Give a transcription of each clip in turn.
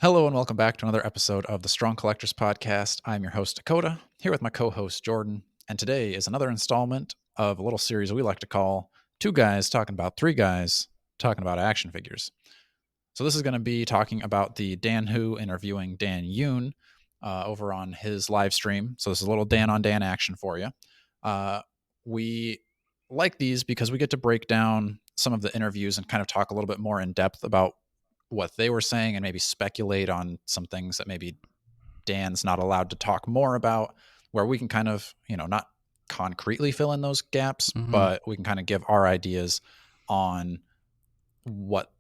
Hello and welcome back to another episode of the Strong Collectors Podcast. I'm your host, Dakota, here with my co-host, Jordan. And today is another installment of a little series we like to call Two Guys Talking About Three Guys Talking About Action Figures. So this is going to be talking about the Dan Who interviewing Dan Yoon over on his live stream. So this is a little Dan on Dan action for you. We like these because we get to break down some of the interviews and kind of talk a little bit more in depth about what they were saying and maybe speculate on some things that maybe Dan's not allowed to talk more about, where we can kind of, not concretely fill in those gaps, but we can kind of give our ideas on what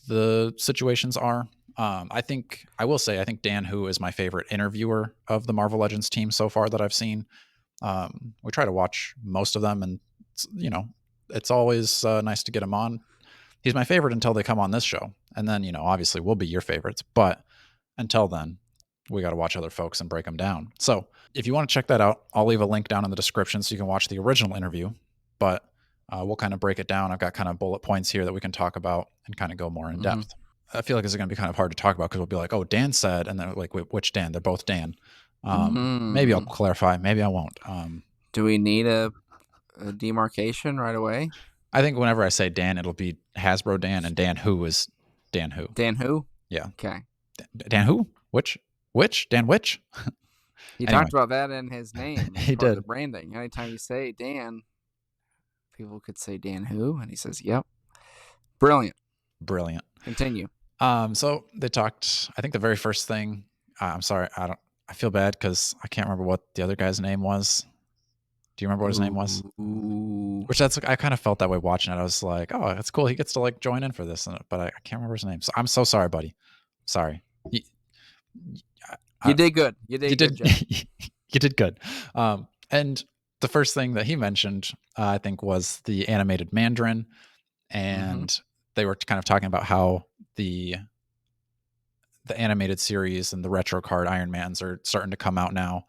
the situations are. I think Dan Who is my favorite interviewer of the Marvel Legends team so far that I've seen. We try to watch most of them, and it's always nice to get him on. He's my favorite until they come on this show. And then, obviously we'll be your favorites. But until then, we got to watch other folks and break them down. So if you want to check that out, I'll leave a link down in the description so you can watch the original interview. But we'll kind of break it down. I've got kind of bullet points here that we can talk about and kind of go more in depth. I feel like this is going to be kind of hard to talk about because we'll be like, oh, Dan said, and then like, which Dan? They're both Dan. Maybe I'll clarify. Maybe I won't. Do we need a demarcation right away? I think whenever I say Dan, it'll be Hasbro Dan, and Dan Who is Dan Who. Dan Who? Yeah. Okay. Dan Who? Which? Dan Which? He talked about that in his name. He did. The branding. Anytime you say Dan, people could say Dan Who, and he says, yep. Brilliant. Continue. So they talked, I think the very first thing, I'm sorry, I feel bad because I can't remember what the other guy's name was. Do you remember what his name was? Which I kind of felt that way watching it. I was like, oh, that's cool. He gets to like join in for this, but I can't remember his name. So I'm so sorry, buddy. Sorry. You did good. You did good. You did good. And the first thing that he mentioned, I think, was the animated Mandarin, and they were kind of talking about how the animated series and the retro card Iron Mans are starting to come out now.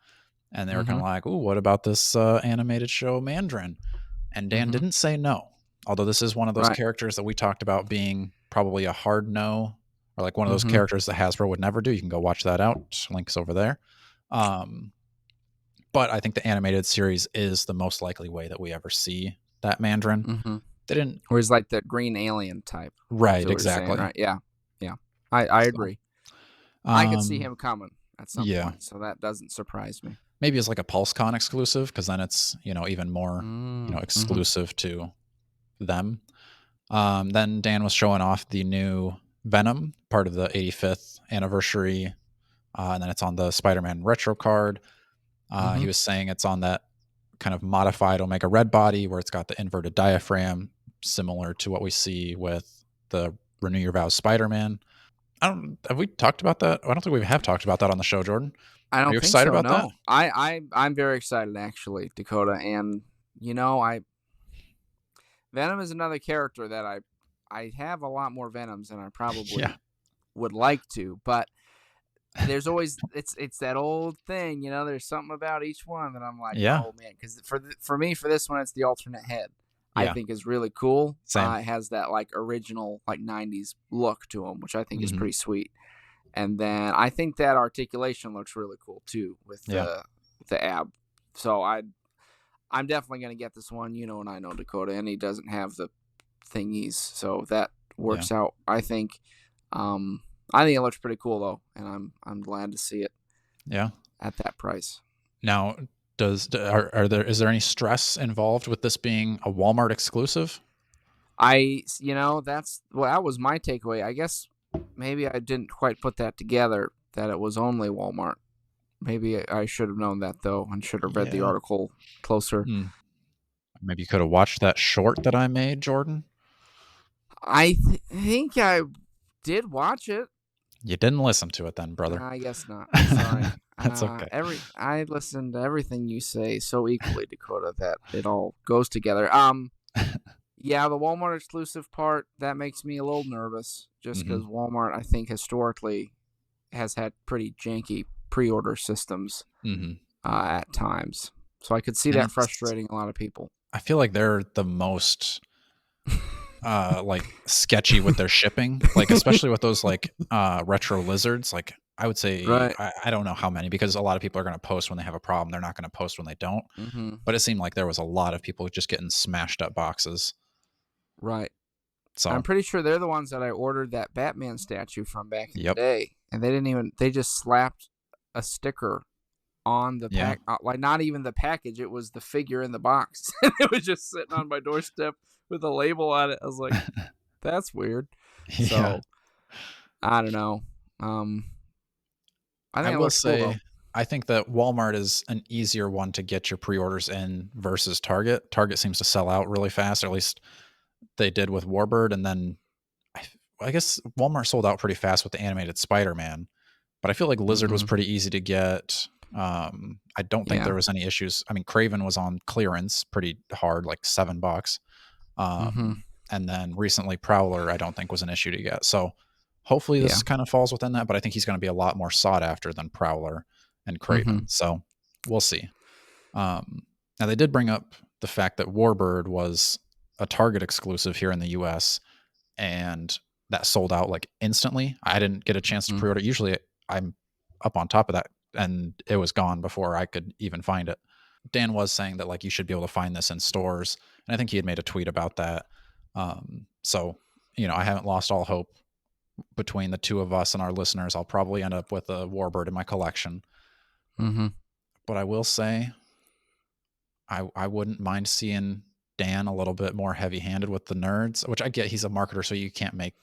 And they were kind of like, "Ooh, what about this animated show Mandarin?" And Dan didn't say no. Although this is one of those characters that we talked about being probably a hard no, or like one of those characters that Hasbro would never do. You can go watch that out. Link's over there. But I think the animated series is the most likely way that we ever see that Mandarin. They didn't. Or he's like the green alien type. Right, exactly. Saying, right? Yeah. I agree. I could see him coming at some point, so that doesn't surprise me. Maybe it's like a PulseCon exclusive, because then it's, even more, exclusive to them. Then Dan was showing off the new Venom, part of the 85th anniversary. And then it's on the Spider-Man retro card. He was saying it's on that kind of modified Omega Red body where it's got the inverted diaphragm, similar to what we see with the Renew Your Vows Spider-Man. Have we talked about that? I don't think we have talked about that on the show, Jordan. I don't Are you think excited so, about no. that? I'm very excited, actually, Dakota. And, Venom is another character that I have a lot more Venoms than I probably would like to. But there's always, it's that old thing, there's something about each one that I'm like, oh, man. Because for me, for this one, it's the alternate head. I think is really cool. It has that like original like 90s look to him, which I think is pretty sweet. And then I think that articulation looks really cool too with the ab. So I'm definitely going to get this one, and I know Dakota, and he doesn't have the thingies, so that works out. I think it looks pretty cool though, and I'm glad to see it. Yeah. At that price. Now, is there any stress involved with this being a Walmart exclusive? That was my takeaway. I guess maybe I didn't quite put that together, that it was only Walmart. Maybe I should have known that, though, and should have read the article closer. Maybe you could have watched that short that I made, Jordan. I think I did watch it. You didn't listen to it then, brother. I guess not. Sorry. That's okay. I listen to everything you say so equally, Dakota, that it all goes together. Yeah, the Walmart exclusive part, that makes me a little nervous, just because Walmart, I think, historically has had pretty janky pre-order systems at times. So I could see that frustrating a lot of people. I feel like they're the most like sketchy with their shipping, like especially with those like retro lizards. Like I would say Right. I don't know how many, because a lot of people are going to post when they have a problem. They're not going to post when they don't. Mm-hmm. But it seemed like there was a lot of people just getting smashed up boxes. Right. I'm So pretty sure they're the ones that I ordered that Batman statue from back in the yep, day, and they just slapped a sticker on the yeah, pack, like not even the package. It was the figure in the box, and it was just sitting on my doorstep with a label on it. I was like, that's weird. yeah. So I don't know. Um, I I think it will looks cool though. say, I think that Walmart is an easier one to get your pre-orders in versus Target. Target seems to sell out really fast, or at least they did with Warbird, and then I, I guess Walmart sold out pretty fast with the animated Spider-Man. But I feel like Lizard was Mm-hmm. pretty easy to get. I don't think Yeah. there was any issues. I mean, Craven was on clearance pretty hard, like $7. Mm-hmm. And then recently Prowler, I don't think was an issue to get. So hopefully Yeah. this kind of falls within that, but I think he's going to be a lot more sought after than Prowler and Mm-hmm. Craven. So we'll see. Now they did bring up the fact that Warbird was a Target exclusive here in the US, and that sold out like instantly. I didn't get a chance to Mm-hmm. pre-order. Usually I'm up on top of that, and it was gone before I could even find it. Dan was saying that like you should be able to find this in stores, and I think he had made a tweet about that. So I haven't lost all hope. Between the two of us and our listeners, I'll probably end up with a Warbird in my collection. Mm-hmm. But I will say, I wouldn't mind seeing Dan a little bit more heavy-handed with the nerds, which I get he's a marketer, so you can't make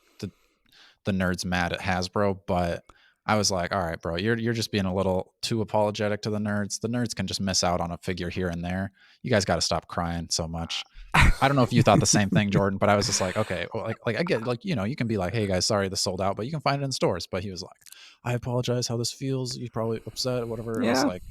the nerds mad at Hasbro, but I was like, all right, bro, you're just being a little too apologetic to the nerds. The nerds can just miss out on a figure here and there. You guys got to stop crying so much. I don't know if you thought the same thing, Jordan, but I was just like, okay, well, like I get, like, you can be like, hey guys, sorry this sold out, but you can find it in stores. But he was like, I apologize how this feels. You're probably upset, whatever. And I was Yeah. like,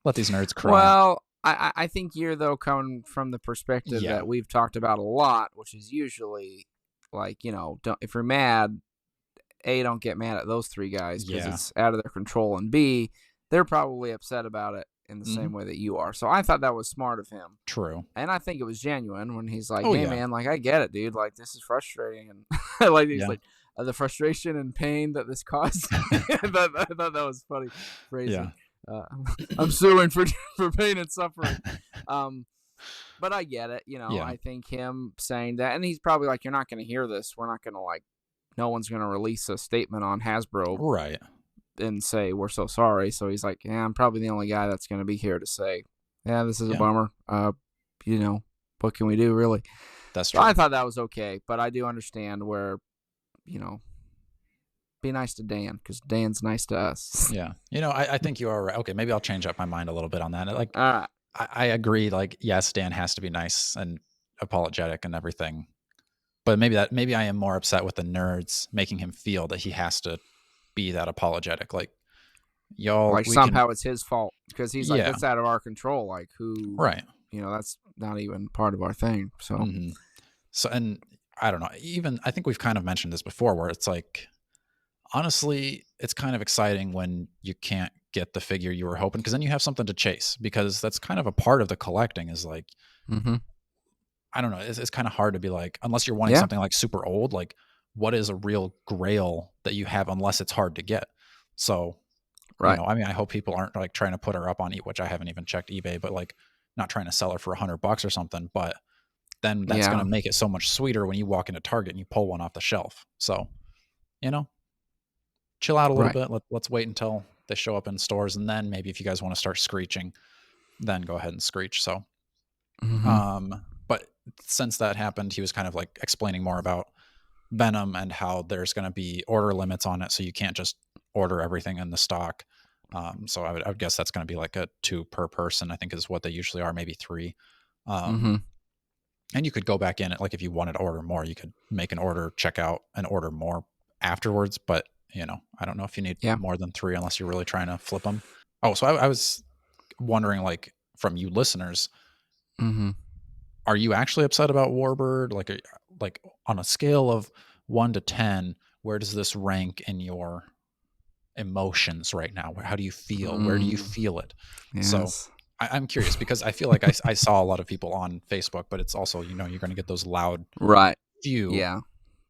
let these nerds cry. Well, I think you're though coming from the perspective Yeah, that we've talked about a lot, which is usually like don't, if you're mad, A, don't get mad at those three guys because yeah, it's out of their control, and B, they're probably upset about it in the hmm, same way that you are. So I thought that was smart of him, true. and I think it was genuine when he's like, Oh "Hey yeah, man, like I get it, dude. Like this is frustrating," and like he's yeah, like the frustration and pain that this caused. I thought that was funny yeah, phrasing. Uh, I'm suing for for pain and suffering. Um, but I get it. yeah, I think him saying that, and he's probably like, "You're not going to hear this. We're not going to no one's going to release a statement on Hasbro right. and say we're so sorry." So he's like, "Yeah, I'm probably the only guy that's going to be here to say, yeah, this is a Yeah, bummer. What can we do, really?" that's So I true. thought that was okay, but I do understand where, you know, be nice to Dan because Dan's nice to us. Yeah. I think you are right. Okay, maybe I'll change up my mind a little bit on that. Like, All right. I agree. Like, yes, Dan has to be nice and apologetic and everything. But maybe I am more upset with the nerds making him feel that he has to be that apologetic. Like, y'all, Like we can, somehow it's his fault because he's like, yeah, that's out of our control. Like who, right. that's not even part of our thing. So, Hmm. So, and I don't know. Even I think we've kind of mentioned this before, where it's like, honestly, it's kind of exciting when you can't get the figure you were hoping, because then you have something to chase. Because that's kind of a part of the collecting, is like, mm-hmm. I don't know. It's kind of hard to be like, unless you're wanting Yeah, something like super old, like what is a real grail that you have, unless it's hard to get. So, right. I mean, I hope people aren't like trying to put her up on which I haven't even checked eBay, but like not trying to sell her for $100 or something. But then that's going Yeah, to make it so much sweeter when you walk into Target and you pull one off the shelf. So, you know, chill out a little right. bit. Let's wait until they show up in stores, and then maybe if you guys want to start screeching, then go ahead and screech. So, Mm-hmm. but since that happened, he was kind of like explaining more about Venom and how there's going to be order limits on it, so you can't just order everything in the stock. So I would guess that's going to be like a 2 per person, I think is what they usually are, maybe 3. Mm-hmm. Um, and you could go back in it, like if you wanted to order more, you could make an order, check out, and order more afterwards. But I don't know if you need Yeah. more than 3 unless you're really trying to flip them. Oh, so I was wondering, like, from you listeners, Mm-hmm. are you actually upset about Warbird? Like on a scale of 1 to 10, where does this rank in your emotions right now? How do you feel? Where do you Mm, feel it? So yes. I'm curious because I feel like I saw a lot of people on Facebook, but it's also, you're going to get those loud Right. few. Yeah.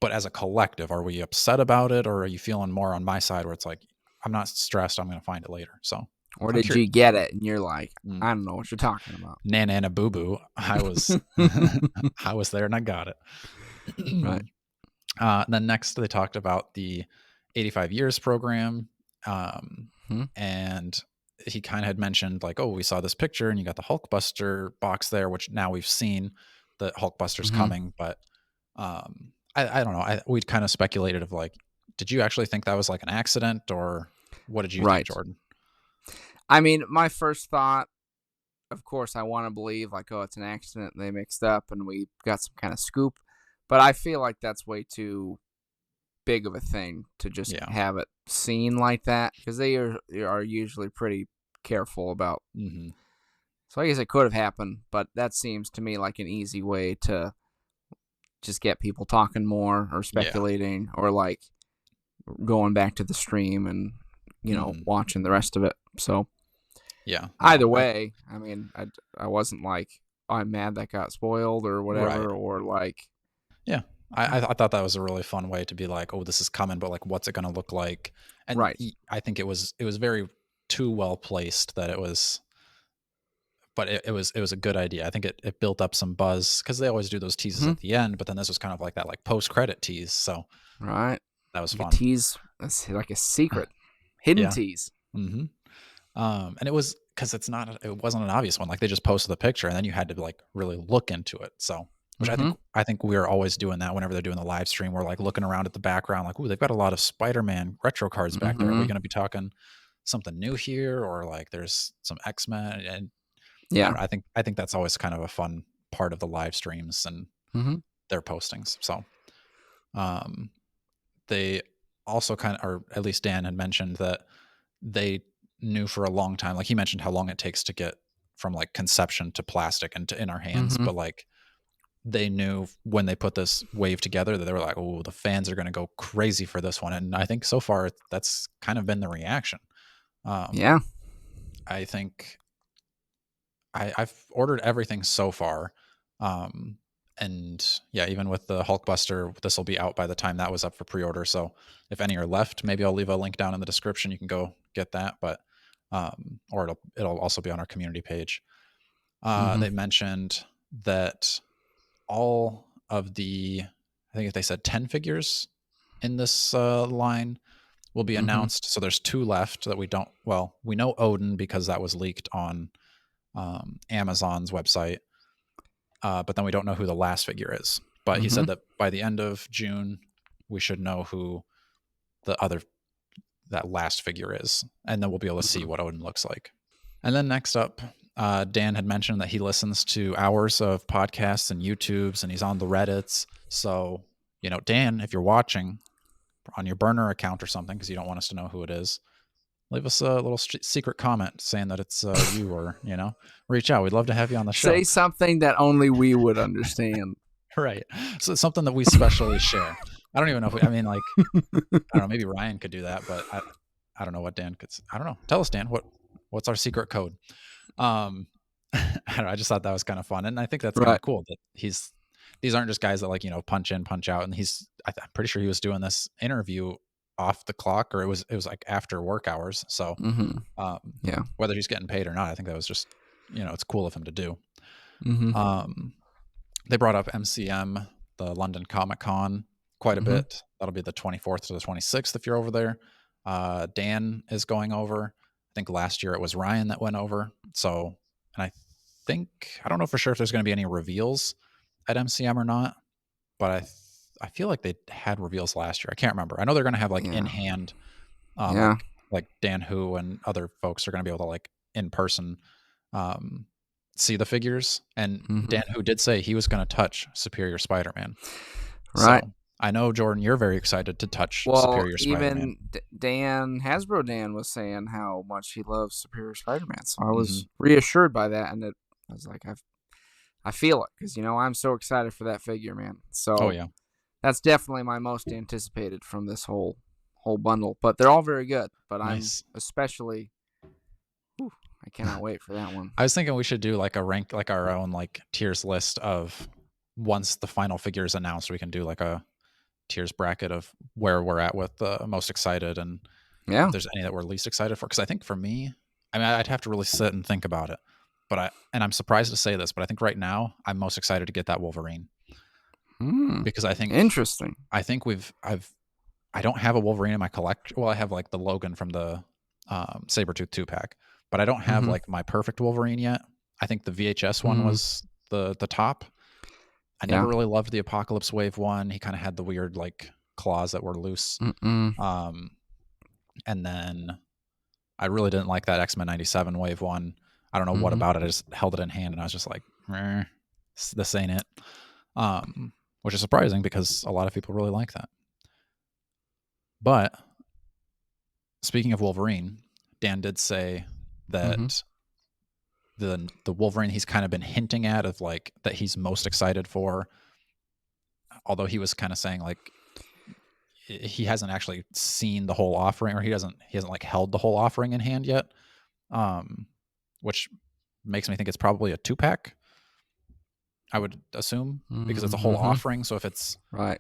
But as a collective, are we upset about it, or are you feeling more on my side where it's like, I'm not stressed, I'm going to find it later? So Or I'm did curious. you get it and you're like, Mm. I don't know what you're talking about. Nana boo boo. I was I was there and I got it. Right. Then next they talked about the 85 years program, and he kind of had mentioned like, oh, we saw this picture and you got the Hulkbuster box there, which now we've seen the Hulkbuster's coming, but I don't know. We'd kind of speculated of like, did you actually think that was like an accident, or what did you think, Right. Jordan? I mean, my first thought, of course, I want to believe like, oh, it's an accident. They mixed up and we got some kind of scoop. But I feel like that's way too big of a thing to just have it seen like that, because they are usually pretty careful about. Mm-hmm. So I guess it could have happened, but that seems to me like an easy way to just get people talking more or speculating or like going back to the stream and watching the rest of it. So either way, I mean, I wasn't like, oh, I'm mad that got spoiled or whatever, or like. I thought that was a really fun way to be like, oh, this is coming, but like, what's it going to look like? And I think it was very too well placed that it was, but it was a good idea. I think it built up some buzz because they always do those teases at the end, but then this was kind of like that, like post credit tease. So that was fun. Tease, that's like a secret, hidden tease. Mm-hmm. And it was because it wasn't an obvious one. Like they just posted the picture and then you had to like really look into it. So. Which I think we're always doing that whenever they're doing the live stream. We're like looking around at the background, like, ooh, they've got a lot of Spider-Man retro cards back there. Are we going to be talking something new here, or like there's some X-Men? And I think that's always kind of a fun part of the live streams and their postings. So, they also kind of, or at least Dan had mentioned that they knew for a long time. Like he mentioned how long it takes to get from like conception to plastic and to in our hands, but like. They knew when they put this wave together that they were like, oh, the fans are going to go crazy for this one. And I think so far that's kind of been the reaction. I think I've ordered everything so far. And even with the Hulkbuster, this will be out by the time that was up for pre-order. So if any are left, maybe I'll leave a link down in the description. You can go get that, but, or it'll also be on our community page. They mentioned that all of the, I think if they said 10 figures in this line will be announced. So there's 2 left that we know Odin because that was leaked on Amazon's website. But then we don't know who the last figure is. But he said that by the end of June, we should know who that last figure is. And then we'll be able to see what Odin looks like. And then next up, Dan had mentioned that he listens to hours of podcasts and YouTubes, and he's on the Reddits. So, Dan, if you're watching on your burner account or something, because you don't want us to know who it is, leave us a little secret comment saying that it's you, or, reach out. We'd love to have you on the show. Say something that only we would understand. Right. So it's something that we specially share. I don't even know if I don't know, maybe Ryan could do that, but I don't know what Dan could. I don't know. Tell us, Dan, what's our secret code? I don't know, I just thought that was kind of fun, and I think that's kind of cool that these aren't just guys that like punch in, punch out, and I'm pretty sure he was doing this interview off the clock, or it was like after work hours. So whether he's getting paid or not, I think that was just it's cool of him to do. They brought up MCM, the London Comic Con, quite a bit. That'll be the 24th to the 26th if you're over there. Dan is going over. I think last year it was Ryan that went over. So, and I don't know for sure if there's going to be any reveals at MCM or not, but I feel like they had reveals last year. I can't remember. I know they're going to have like in hand, like Dan Hu and other folks are going to be able to like in person see the figures. And Dan Hu did say he was going to touch Superior Spider-Man. Right. So, I know, Jordan, you're very excited to touch Superior Spider-Man. Even Hasbro Dan was saying how much he loves Superior Spider-Man. So I was reassured by that, and I was like, I feel it, because I'm so excited for that figure, man. So that's definitely my most anticipated from this whole bundle. But they're all very good. But I'm especially, I cannot wait for that one. I was thinking we should do like a rank, like our own like tiers list of once the final figure is announced, we can do like a tiers bracket of where we're at with the most excited and Yeah. if there's any that we're least excited for. Because I think for me, I mean, I'd have to really sit and think about it. But I'm surprised to say this, but I think right now I'm most excited to get that Wolverine because I think interesting. I think I don't have a Wolverine in my collection. Well, I have like the Logan from the Sabretooth 2-pack, but I don't have like my perfect Wolverine yet. I think the VHS one was the top. I never really loved the Apocalypse Wave one. He kind of had the weird like claws that were loose. And then I really didn't like that X-Men 97 Wave one. I don't know what about it. I just held it in hand and I was just like, this ain't it. Which is surprising because a lot of people really like that. But speaking of Wolverine, Dan did say that the Wolverine he's kind of been hinting at of like that he's most excited for, although he was kind of saying like he hasn't actually seen the whole offering or he hasn't like held the whole offering in hand yet, which makes me think it's probably a 2-pack, I would assume, because it's a whole offering. So if it's right,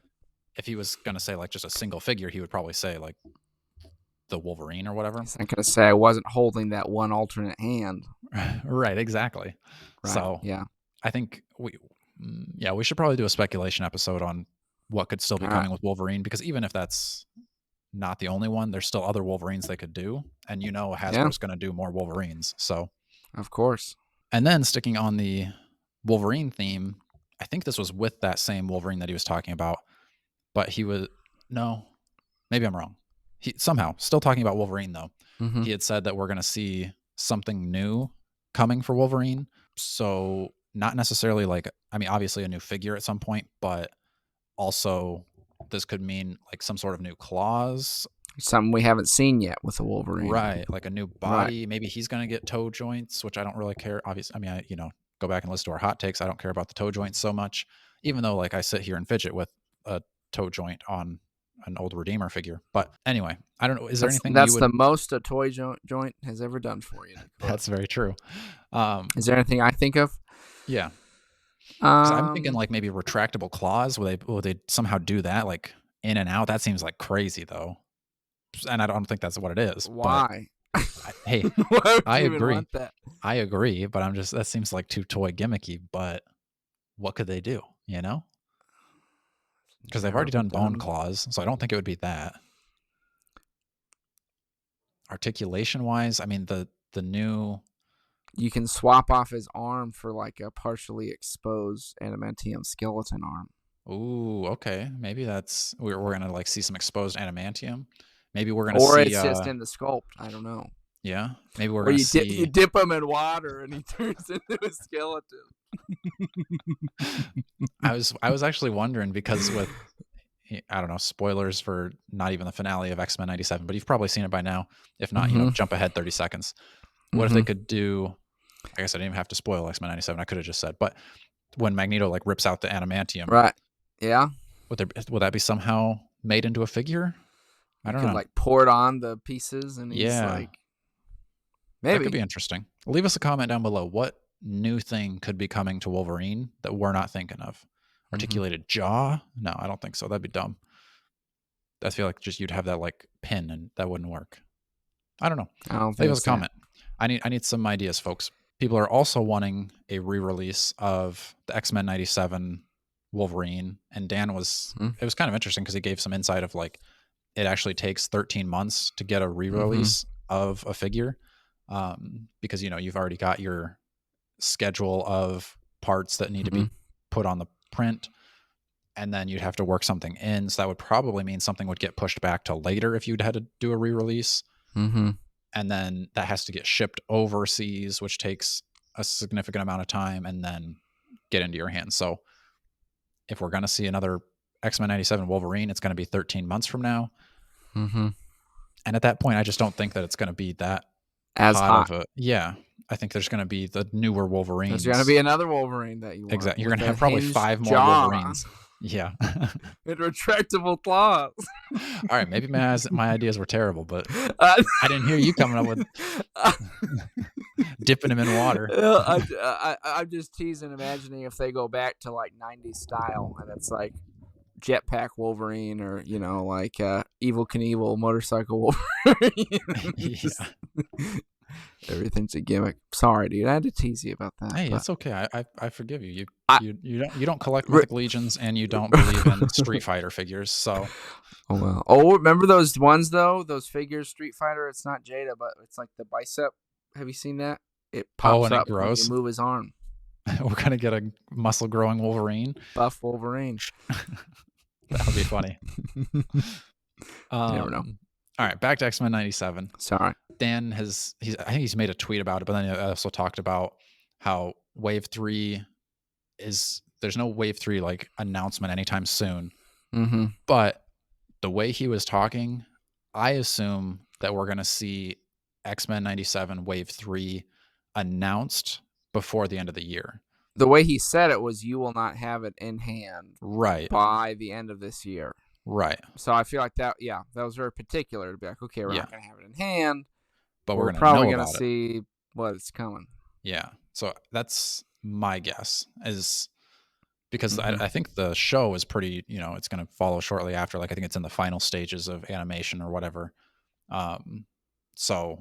if he was going to say like just a single figure, he would probably say like the Wolverine or whatever. He's not going to say I wasn't holding that one alternate hand. Right, exactly. Right. So yeah, I think we should probably do a speculation episode on what could still be coming with Wolverine, because even if that's not the only one, there's still other Wolverines they could do, and Hasbro's going to do more Wolverines. So of course. And then sticking on the Wolverine theme, I think this was with that same Wolverine that he was talking about, but maybe I'm wrong. He somehow still talking about Wolverine though. He had said that we're going to see something new coming for Wolverine. So not necessarily like, I mean, obviously a new figure at some point, but also this could mean like some sort of new claws. Something we haven't seen yet with the Wolverine. Right. Like a new body. Right. Maybe he's going to get toe joints, which I don't really care. Obviously, I mean, go back and listen to our hot takes. I don't care about the toe joints so much, even though like I sit here and fidget with a toe joint on an old Redeemer figure. But anyway, I don't know. Is there anything that's the most a toy joint has ever done for you? That's very true. Is there anything I think of? Yeah. I'm thinking like maybe retractable claws. Will they somehow do that like in and out? That seems like crazy though. And I don't think that's what it is. Why? Hey, I agree. I agree, but that seems like too toy gimmicky, but what could they do, Because they've already done bone claws, so I don't think it would be that. Articulation-wise, I mean, the new... You can swap off his arm for like a partially exposed adamantium skeleton arm. Ooh, okay. Maybe that's... We're going to like see some exposed adamantium. Maybe we're going to see... Or it's just in the sculpt. I don't know. Yeah, maybe we're going to see... you dip him in water and he turns into a skeleton. I was actually wondering because with... I don't know, spoilers for not even the finale of X-Men 97, but you've probably seen it by now. If not, jump ahead 30 seconds. What if they could do... I guess I didn't even have to spoil X-Men 97. I could have just said, but when Magneto like rips out the adamantium... Right, yeah. Would that be somehow made into a figure? I don't know. Like pour it on the pieces and he's like... Maybe. That could be interesting. Leave us a comment down below. What new thing could be coming to Wolverine that we're not thinking of? Articulated jaw? No, I don't think so. That'd be dumb. I feel like just you'd have that like pin and that wouldn't work. I don't know. Leave us a comment. I need some ideas, folks. People are also wanting a re-release of the X-Men 97 Wolverine, and Dan it was kind of interesting because he gave some insight of like it actually takes 13 months to get a re-release of a figure, because you've already got your schedule of parts that need to be put on the print, and then you'd have to work something in, so that would probably mean something would get pushed back to later if you'd had to do a re-release, and then that has to get shipped overseas, which takes a significant amount of time, and then get into your hands. So if we're going to see another X-Men 97 Wolverine, it's going to be 13 months from now, and at that point I just don't think that it's going to be that as hot of a... Yeah, I think there's going to be the newer Wolverines. There's going to be another Wolverine that you want. Exactly. You're going to have probably 5 more Wolverines. Yeah. and retractable claws. All right, maybe my ideas were terrible, but Uh, I didn't hear you coming up with dipping him in water. I'm just teasing, imagining if they go back to like 90s style and it's like Jetpack Wolverine or, like Evil Knievel motorcycle Wolverine. Just, Yeah. everything's a gimmick. Sorry, dude. I had to tease you about that. Hey, But it's okay. I forgive you. You I, you don't collect Mythic Legions and you don't believe in Street Fighter figures. So Oh well. Oh, remember those ones though? Those figures, Street Fighter. It's not Jada, but it's like the bicep. Have you seen that? It oh, pops and it up when you grows. move his arm. We're gonna get a muscle growing Wolverine. Buff Wolverine. That would be funny. Never know. All right, back to X-Men 97. Sorry. Dan I think he's made a tweet about it, but then he also talked about how Wave 3 there's no Wave 3 like announcement anytime soon. Mm-hmm. But the way he was talking, I assume that we're gonna see X-Men 97 Wave 3 announced before the end of the year. The way he said it was, you will not have it in hand Right. by the end of this year. Right. So I feel like that was very particular to be like, okay, we're not going to have it in hand, but we're gonna probably going to see what's coming. Yeah. So that's my guess, is because I think the show is pretty, it's going to follow shortly after. Like, I think it's in the final stages of animation or whatever. So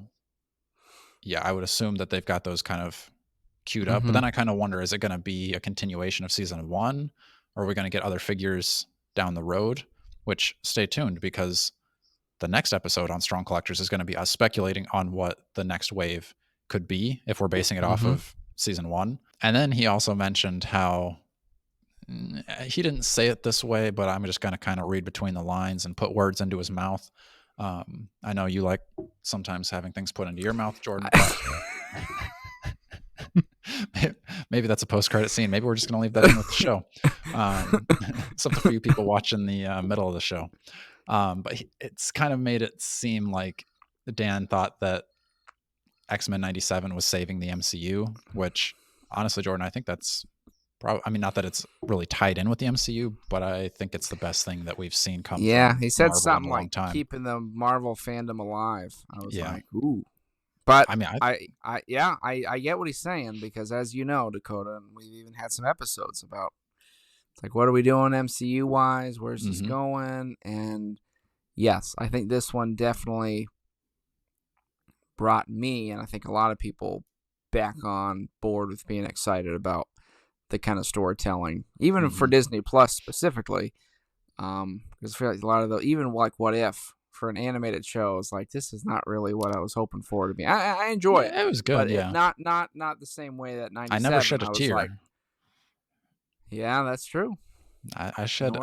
yeah, I would assume that they've got those kind of queued up, but then I kind of wonder, is it going to be a continuation of season 1, or are we going to get other figures down the road? Which, stay tuned, because the next episode on Strong Collectors is going to be us speculating on what the next wave could be if we're basing it off of season 1. And then he also mentioned how, he didn't say it this way, but I'm just going to kind of read between the lines and put words into his mouth. I know you like sometimes having things put into your mouth, Jordan, but maybe that's a post-credit scene. Maybe we're just going to leave that in with the show. Something for you people watching the middle of the show. But it's kind of made it seem like Dan thought that X-Men 97 was saving the MCU, which honestly, Jordan, I think that's probably, I mean, not that it's really tied in with the MCU, but I think it's the best thing that we've seen come from he said Marvel something in a long like time. keeping the Marvel fandom alive. I was like, ooh. But I mean, I get what he's saying, because as you know, Dakota, and we've even had some episodes about, it's like, what are we doing MCU wise? Where's this going? And yes, I think this one definitely brought me, and I think a lot of people, back on board with being excited about the kind of storytelling, even for Disney Plus specifically. Because I feel like a lot of even like What If, for an animated show, is like, this is not really what I was hoping for it to be. I enjoy it. It was good, but not the same way that 97. I never shed a tear. Like, yeah, that's true. I shed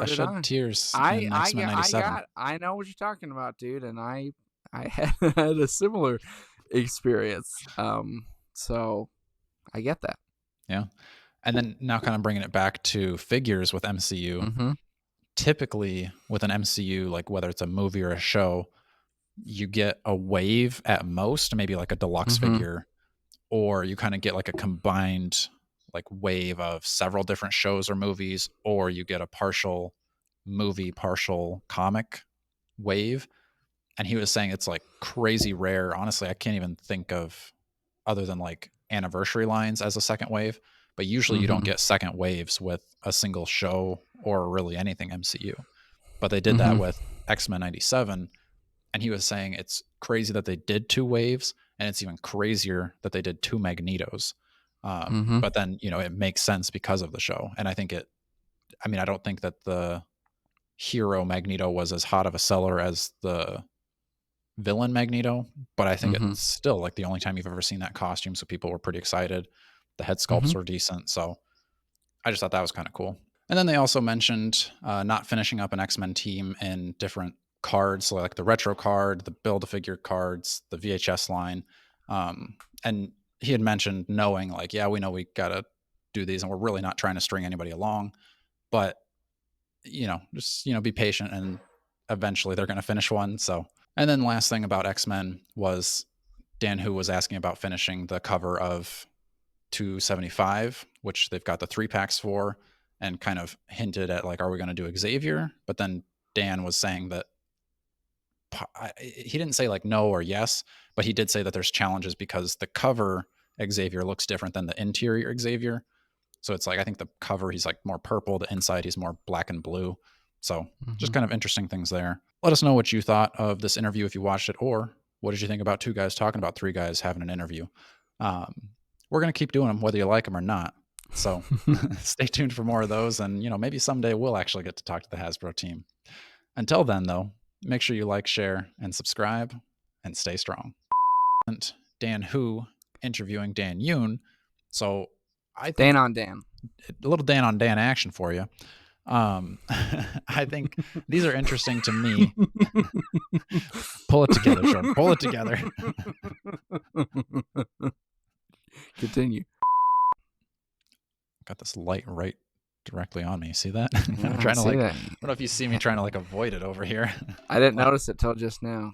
tears in X-Men 97. I know what you're talking about, dude, and I had a similar experience. So I get that. Yeah. And then now kind of bringing it back to figures with MCU. Typically with an MCU, like whether it's a movie or a show, you get a wave at most, maybe like a deluxe figure, or you kind of get like a combined like wave of several different shows or movies, or you get a partial movie, partial comic wave. And he was saying it's like crazy rare. Honestly, I can't even think of, other than like anniversary lines, as a second wave. But usually you don't get second waves with a single show or really anything MCU. But they did that with X-Men 97. And he was saying it's crazy that they did 2 waves, and it's even crazier that they did 2 Magnetos. But then, it makes sense because of the show. And I think I don't think that the hero Magneto was as hot of a seller as the villain Magneto, but I think it's still like the only time you've ever seen that costume. So people were pretty excited. The head sculpts were decent. So I just thought that was kind of cool. And then they also mentioned not finishing up an X-Men team in different cards, so like the retro card, the Build-A-Figure cards, the VHS line. And he had mentioned knowing like, yeah, we know we got to do these and we're really not trying to string anybody along, but just, be patient and eventually they're going to finish one. So, and then last thing about X-Men was Dan, who was asking about finishing the cover of 275, which they've got the 3 packs for. and kind of hinted at like, are we going to do Xavier? But then Dan was saying that he didn't say like no or yes, but he did say that there's challenges because the cover Xavier looks different than the interior Xavier. So it's like, I think the cover, he's like more purple. The inside, he's more black and blue. So just kind of interesting things there. Let us know what you thought of this interview if you watched it, or what did you think about two guys talking about three guys having an interview? We're going to keep doing them whether you like them or not. So stay tuned for more of those. And, maybe someday we'll actually get to talk to the Hasbro team. Until then, though, make sure you like, share, and subscribe, and stay strong. And Dan Hu interviewing Dan Yoon. So I think Dan on Dan. A little Dan on Dan action for you. I think these are interesting to me. Pull it together, Jordan. Pull it together. Continue. Got this light right directly on me. See that? Yeah, I'm trying to that. I don't know if you see me trying to avoid it over here. I didn't notice it till just now.